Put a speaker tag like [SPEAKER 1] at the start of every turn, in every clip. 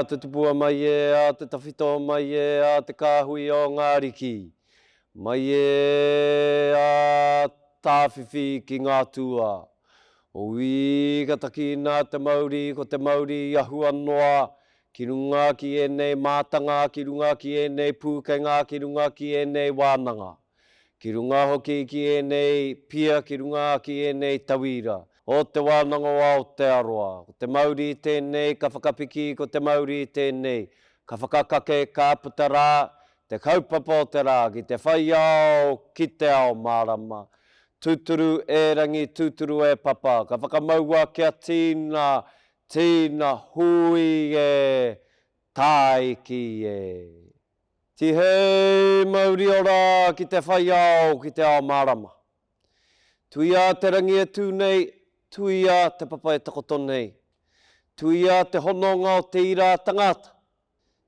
[SPEAKER 1] te tupua mai a te tawhito mai a te kāhui o ngā riki. Mai a tāwhiwhi ki ngā tua. O ka takina te Māori, ko te Māori ahua noa, ki runga ki enei mātanga, ki runga ki enei pūkenga, ki runga ki enei wānanga. Ki runga hoki ki enei pia, ki runga ki enei tauira. O te wānanga o Aotearoa. Ko te Māori tēnei, ka whakapiki ko te Māori tēnei. Ka whakakake, ka puta rā, te kaupapa o te rā, ki te whai ao, ki te ao mārama. Tūturu e rangi, tūturu e papa. Ka whakamaua kia tīna, tīna hui e, taiki e. Tihei Māori ora ki te whai ao, ki te ao mārama. Tuia te rangi e tūnei, tuia te papa e takotonei. Tuia te hononga o te ira tangata.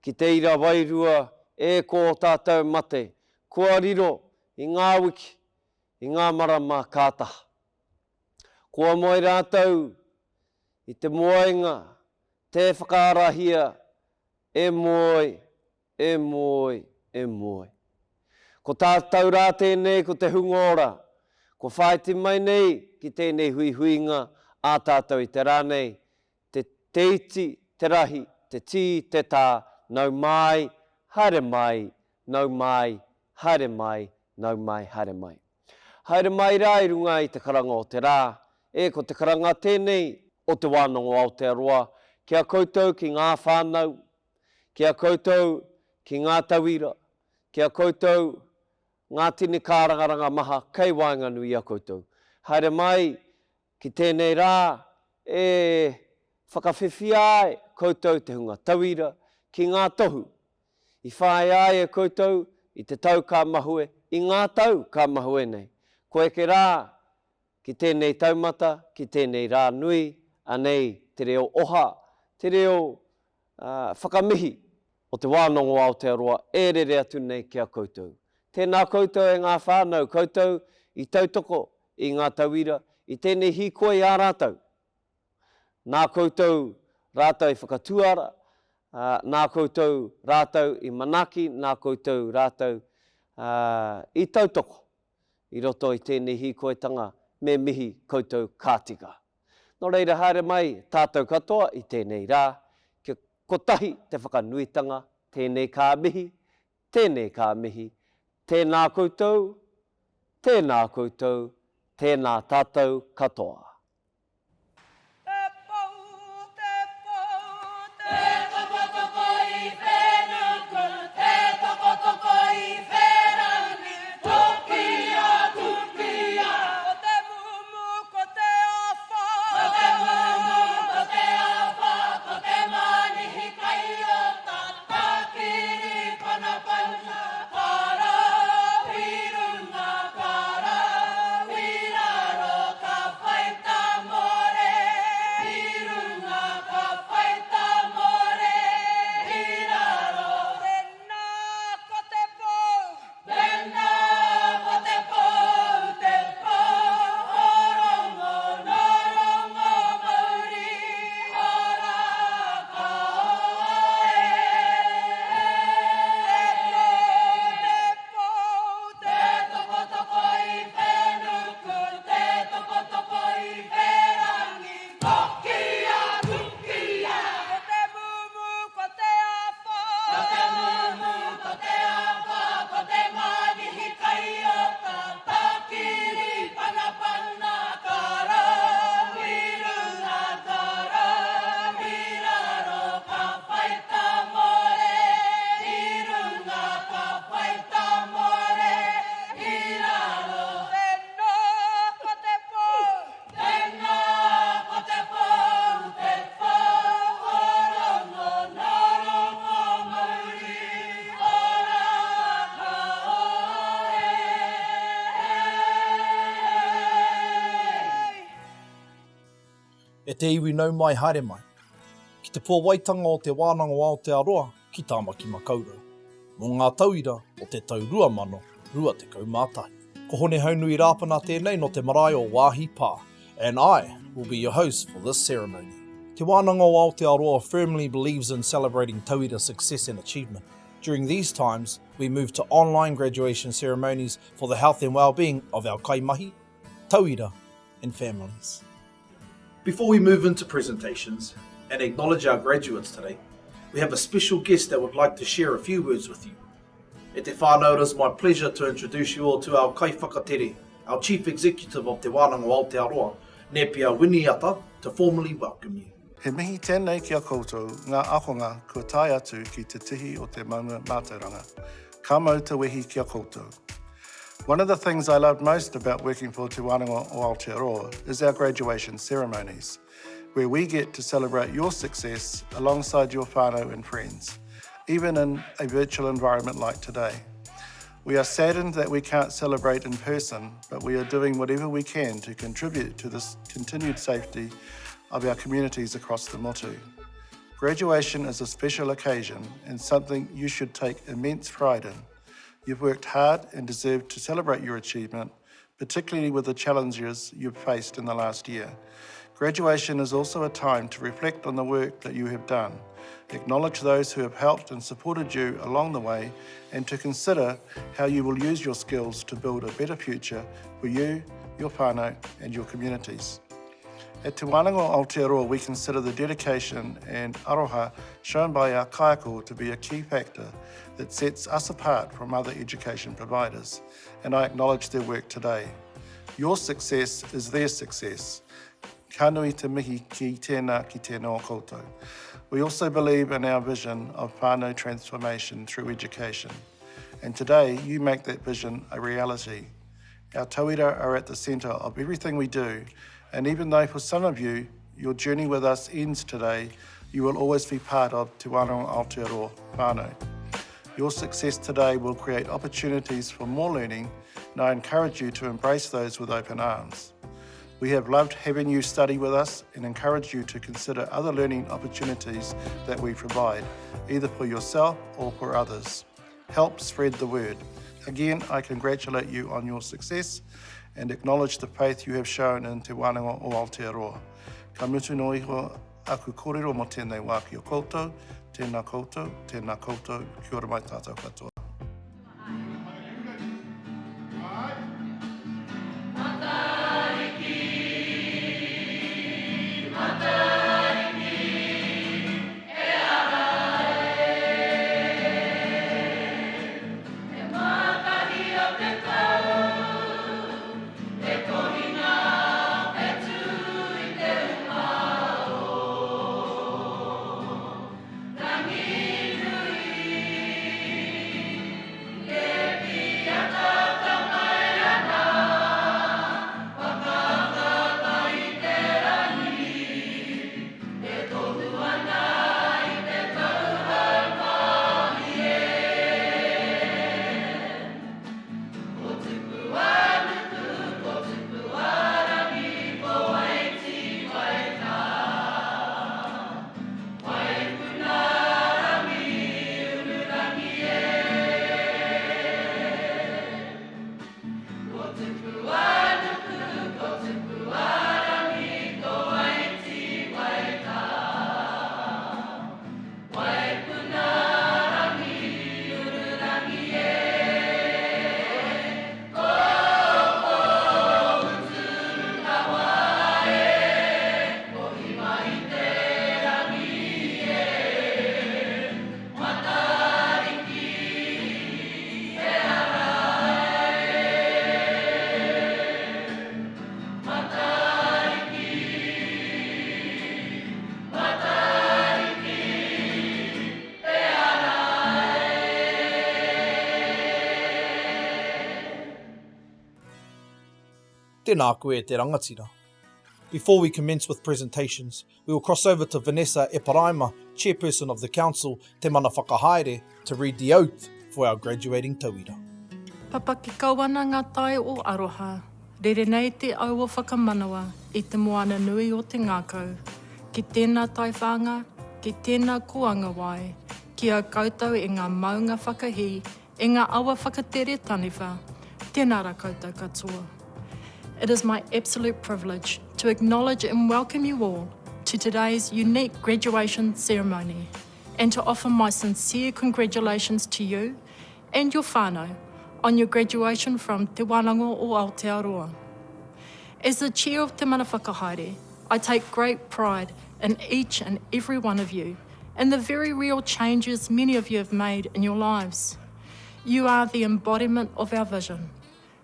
[SPEAKER 1] Ki te ira wairua e ko tātou mate. Kua riro i ngā wiki, i ngā marama kātaha. Kua moe rātou i te moenga, te whakaarahia, e moe, e moe, e moe. Ko tātou rā tēnei, ko te hungora. Ko whaiti mai nei ki tēnei hui huinga a tātou i te rānei. Te iti, te rahi, te tī, te tā, nau mai, haere mai, nau mai, haere mai, nau mai, haere mai. Haere mai rā i runga i te karanga o te rā. E ko te karanga tēnei o te wānanga o Aotearoa. Kia koutou ki ngā whānau, kia koutou ki ngā tauira, kia koutou ngā tini kārangaranga maha, kei wainga nui a koutou. Haere mai ki tēnei rā e whakawhiwhi ai koutou te hunga tauira ki ngā tohu. I whae ai e koutou i te tau ka mahue, i ngā tau ka mahue nei. Koe ke rā ki tēnei taumata, ki tēnei rā nui, anei te reo oha, te reo whakamihi o te wānanga o Aotearoa, e rere atu nei kia koutou. Tēnā koutou e ngā whānau, koutou i tautoko i ngā tauira, i tēnei hikoe ā rātou. Nā koutou rātou i whakatuara, nā koutou rātou i manaki, nā koutou rātou i tautoko. I roto i tēnei hikoetanga me mihi koutou kātika. Nō reira haere mai tātou katoa i tēnei rā, kia kotahi te whakanuitanga, tēnei kā mihi, tēnei kā mihi, tēnā koutou, tēnā koutou, tēnā tātou katoa.
[SPEAKER 2] E te iwi nau mai haere mai. Ki te Puāwaitanga o te wānanga o Aotearoa ki Tāmaki makaurau. Mō ngā tauira o te tau 2021. Ko hone haunui rāpana tēnei no te marae o Wāhi Pā, and I will be your host for this ceremony. Te wānanga o Aotearoa firmly believes in celebrating tauira success and achievement. During these times, we move to online graduation ceremonies for the health and well-being of our kaimahi, tauira and families. Before we move into presentations and acknowledge our graduates today, we have a special guest that would like to share a few words with you. E te whānau, it is my pleasure to introduce you all to our kaiwhakatere, our Chief Executive of Te Wānanga o Aotearoa, Nepia Winiata, to formally welcome you.
[SPEAKER 3] He mihi tēnei ki a koutou, ngā ahonga kua tai atu ki te tihi o te maunga mātauranga. Ka mau te wehi ki a koutou. One of the things I loved most about working for Te Wānanga o Aotearoa is our graduation ceremonies, where we get to celebrate your success alongside your whānau and friends, even in a virtual environment like today. We are saddened that we can't celebrate in person, but we are doing whatever we can to contribute to this continued safety of our communities across the motu. Graduation is a special occasion and something you should take immense pride in. You've worked hard and deserve to celebrate your achievement, particularly with the challenges you've faced in the last year. Graduation is also a time to reflect on the work that you have done, acknowledge those who have helped and supported you along the way, and to consider how you will use your skills to build a better future for you, your whānau, and your communities. At Te Wānanga o Aotearoa, we consider the dedication and aroha shown by our kaiako to be a key factor that sets us apart from other education providers, and I acknowledge their work today. Your success is their success. Ka nui te mihi ki tēnā ki tēnā o koutou. We also believe in our vision of whānau transformation through education, and today you make that vision a reality. Our tauira are at the centre of everything we do, and even though for some of you, your journey with us ends today, you will always be part of Te Wānanga o Aotearoa whānau. Your success today will create opportunities for more learning, and I encourage you to embrace those with open arms. We have loved having you study with us and encourage you to consider other learning opportunities that we provide, either for yourself or for others. Help spread the word. Again, I congratulate you on your success and acknowledge the faith you have shown in Te Wānanga o Aotearoa. Ka mutu no iho aku kōrero mo tēnei wā ki o koutou, tēnā koutou, kia ora mai tātou katoa.
[SPEAKER 2] Tēnā koe te rangatira. Before we commence with presentations, we will cross over to Vanessa Eparaima, Chairperson of the Council, Te Mana Whakahaere, to read the oath for our graduating tauira.
[SPEAKER 4] Papa ki kawana ngā tai o aroha, rere nei te au o whakamanawa i te moana nui o te ngākau, ki tēnā tai whanga, ki tēnā kuanga wai, ki a koutou e ngā maunga whakahi, e ngā awa whakatere taniwha, tēnā ra koutou katoa. It is my absolute privilege to acknowledge and welcome you all to to today's unique graduation ceremony and to offer my sincere congratulations to you and your whānau on your graduation from Te Wānanga o Aotearoa. As the chair of Te Mana Whakahaere, I take great pride in each and every one of you and the very real changes many of you have made in your lives. You are the embodiment of our vision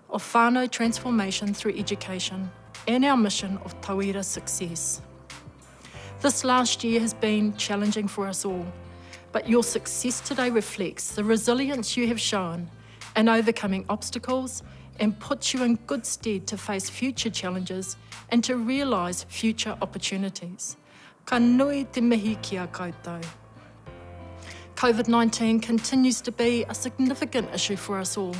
[SPEAKER 4] of whānau transformation through education and our mission of tauira success. This last year has been challenging for us all, but your success today reflects the resilience you have shown in overcoming obstacles and puts you in good stead to face future challenges and to realise future opportunities. Ka nui te mihi ki a koutou. COVID-19 continues to be a significant issue for us all,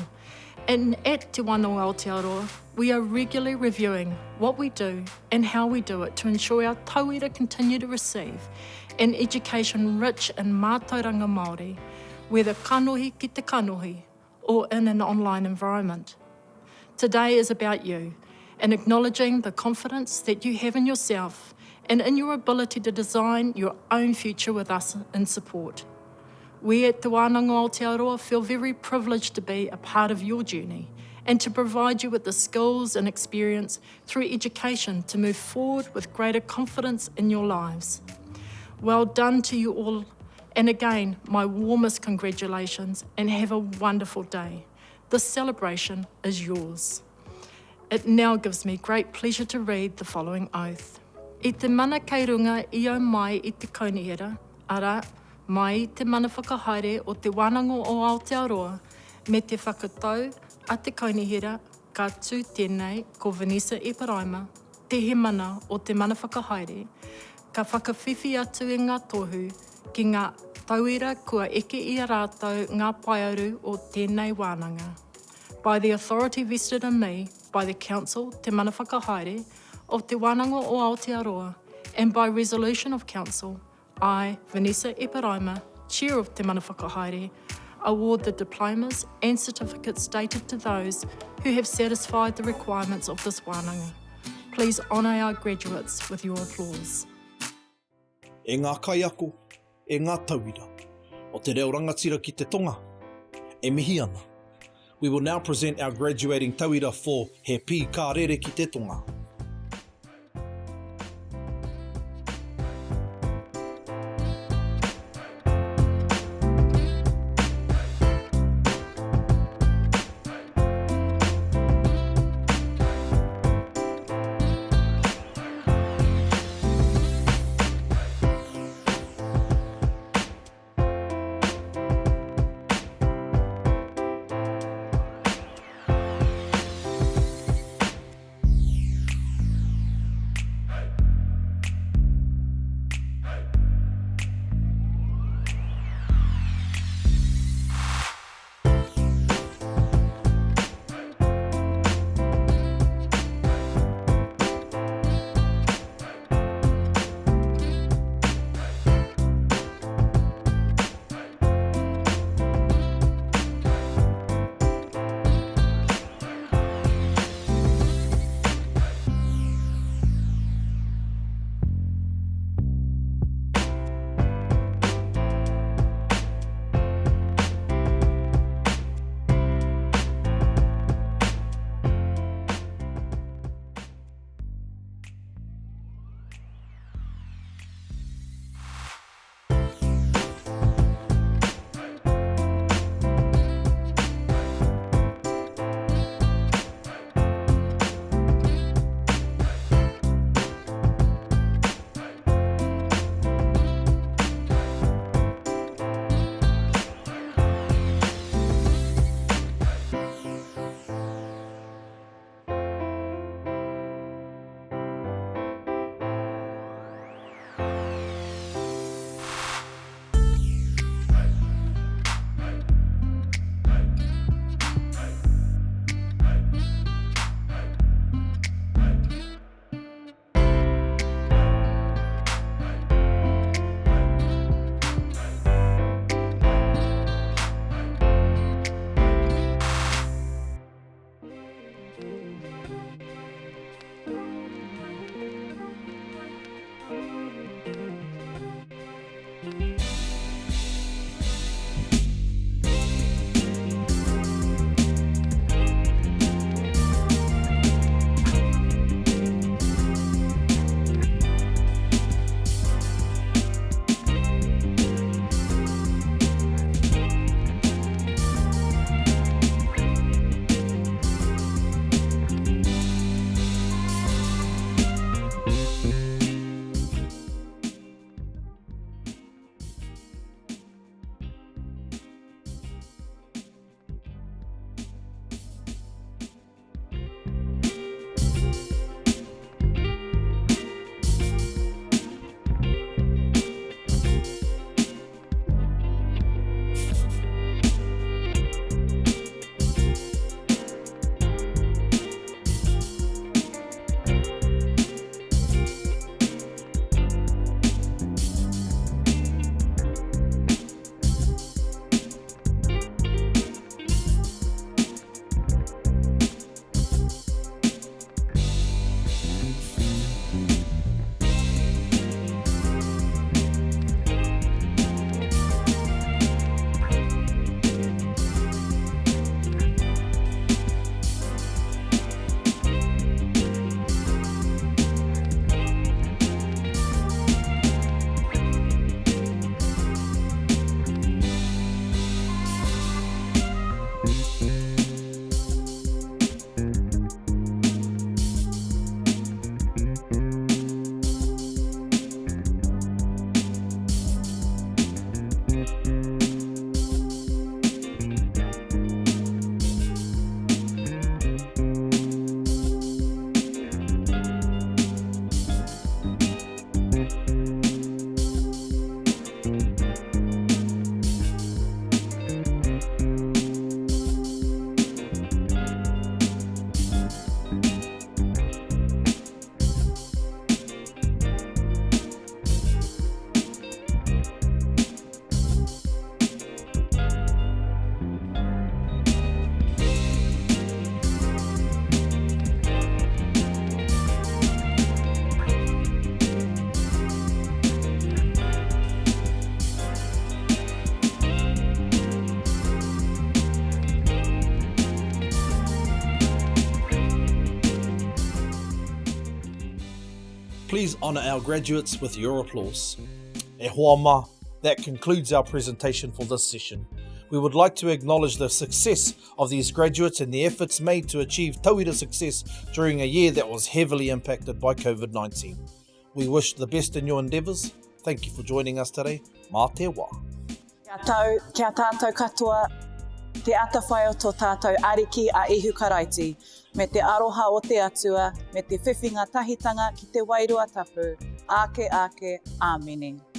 [SPEAKER 4] and at Te Wānanga o Aotearoa, we are regularly reviewing what we do and how we do it to ensure our tauira continue to receive an education rich in mātauranga Māori, whether kanohi ki te kanohi or in an online environment. Today is about you and acknowledging the confidence that you have in yourself and in your ability to design your own future with us in support. We at Te Wānanga o Aotearoa feel very privileged to be a part of your journey and to provide you with the skills and experience through education to move forward with greater confidence in your lives. Well done to you all, and again, my warmest congratulations and have a wonderful day. This celebration is yours. It now gives me great pleasure to read the following oath. I te mana kei runga i au mai i te kaunihera, ara, mai te mana whakahaere o te Wānanga o Aotearoa, me te whakatau a te kaunihera ka tū tēnei ko Vanessa Eparaima, te he mana o te mana whakahaere, ka whakawhiwhi atu i ngā tohu ki ngā tauira kua eke i a rātou ngā paiaru o tēnei wānanga. By the authority vested in me by the Council Te Mana Whakahaere of Te Wānanga o Aotearoa and by resolution of Council, I, Vanessa Eparaima, Chair of Te Mana Whakahaere, award the diplomas and certificates stated to those who have satisfied the requirements of this wānanga. Please honour our graduates with your applause.
[SPEAKER 2] E ngā kaiako, e ngā tauira, o te reo rangatira ki te Tonga, e mihi ana. We will now present our graduating tauira for He Pī Ka Rere ki te Tonga. Please honour our graduates with your applause. E hoa ma, that concludes our presentation for this session. We would like to acknowledge the success of these graduates and the efforts made to achieve tauira success during a year that was heavily impacted by COVID-19. We wish the best in your endeavours. Thank you for joining us today. Mā te wā.
[SPEAKER 5] Kia tātou katoa, te atawhai o tō tātou ariki a ihu karaiti, me te aroha o te atua, me te whiwhinga tahitanga ki te wairua tapu, ake, āmene.